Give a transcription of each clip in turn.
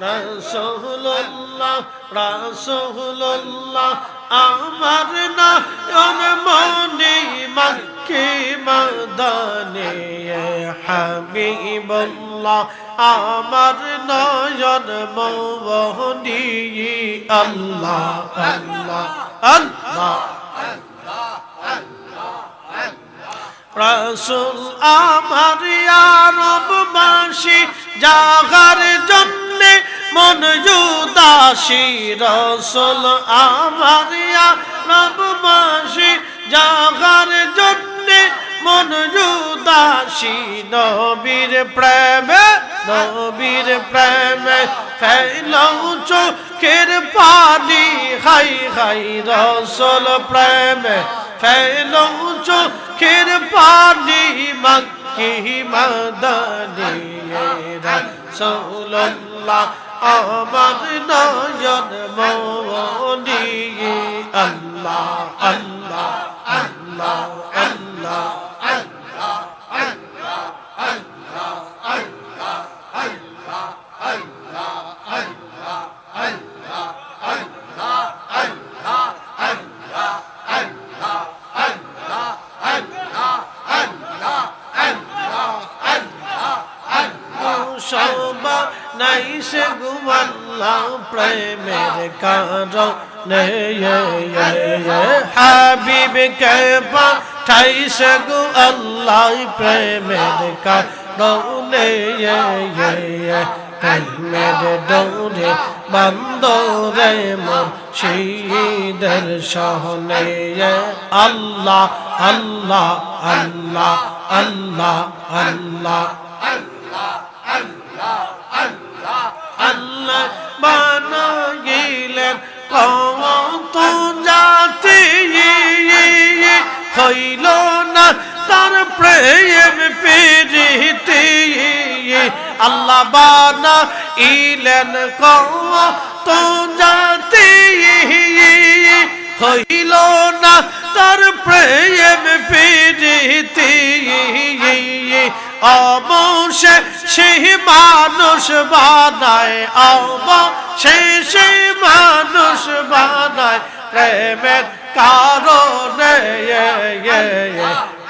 রাসূলুল্লাহ রাসূলুল্লাহ আমার নয়ন মনি মক্কে মদনে হাবিবুল্লাহ আমার নয়ন মনি আল্লাহ আল্লাহ আল্লাহ রাসূল আমার আরববাসী জাগার জন্যে মন উদাসী রাসূল আমার আরববাসী জাগার জন্যে মন উদাসী নবীর প্রেমে ফেলাও চোখের পানি হাই হাই রাসূল প্রেমে ফেলাও চোখের পানি মক্কি মদনে রাসূলুল্লাহ আমার নয়ন মনি আল্লাহ আল্লাহ আল্লাহ আল্লাহ শোভা নাই সে গুয়াল্লাহ প্রেমের কারণে হাবিবকে পাঠাইছে গো আল্লাহ প্রেমের কারণে প্রেমের ডোরে বান্দরে মুর্শিদের সহনে আল্লাহ আল্লাহ আল্লাহ আল্লাহ আল্লাহ আল্লাহ বানাইলেন কত জাতি হইল না তার প্রেম প্রীতি আল্লাহ বানাইলেন কত জাতি হইল না তার প্রেম প্রীতি অবশ্যই সেই মানুষ বানায় অবশ্যই মানুষ বানায় প্রেমের কারণে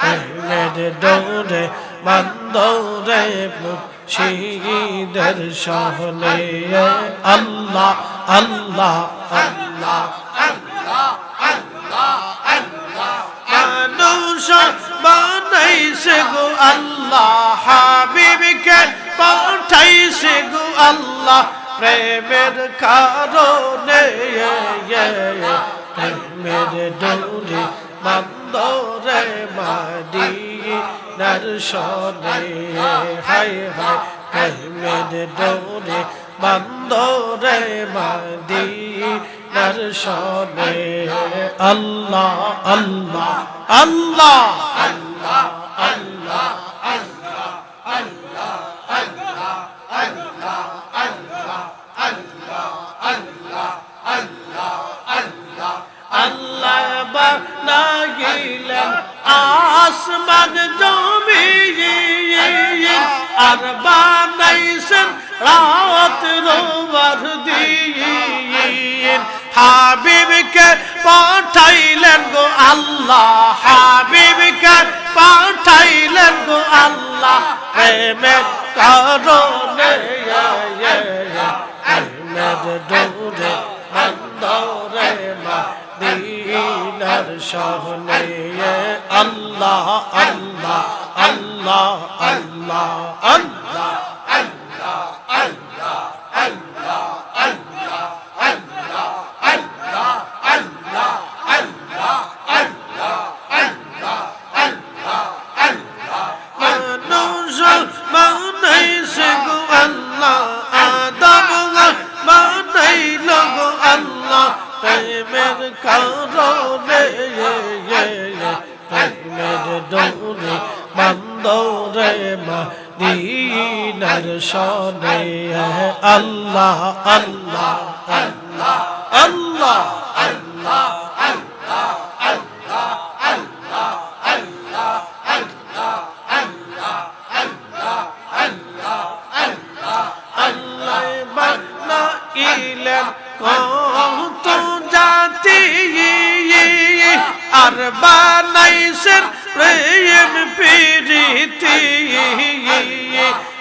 প্রেমের ডোরে বান্দরে মুর্শিদের সহনে আল্লাহ আল্লাহ আল্লাহ মানুষ বানাইছে গো আল্লাহ হাবিবকে পাঠাইছে গো আল্লাহ প্রেমের কারণে প্রেমের ডোরে বান্দরে মদিনার সনে হায় হায় প্রেমের ডোরে বান্দরে মদিনার সনে আল্লাহ আল্লাহ আল্লাহ আল্লাহ আল্লাহ আল্লাহ আল্লাহ আল্লাহ আল্লাহ আল্লাহ আল্লাহ আল্লাহ আল্লাহ আল্লাহ আল্লাহ বানাইলেন আসমান জমিন আর বানাইছেন রাত রোবার দিন হাবিবকে পাঠাইলেন গো আল্লাহ হাবিবকে পাঠাইলেন গো আল্লাহ প্রেমের কারণে প্রেমের ডোরে বান্দরে মদিনার সহনে আল্লাহ আল্লাহ আল্লাহ আল্লাহ আল্লাহ আল্লাহ আল্লাহ আল্লাহ আল্লাহ আল্লাহ আল্লাহ আল্লাহ আল্লাহ আল্লাহ আল্লাহ আল্লাহ আল্লাহ মানুষ বানাইছে গো আল্লাহ আদম বানাইল গো আল্লাহ প্রেমের কারণে প্রেমের ডোরে বান্দরে মদিনার সনে আল্লাহ আল্লাহ আল্লাহ আল্লাহ আল্লাহ আল্লাহ আল্লাহ আল্লাহ আল্লাহ আল্লাহ আল্লাহ আল্লাহ আল্লাহ আল্লাহ আল্লাহ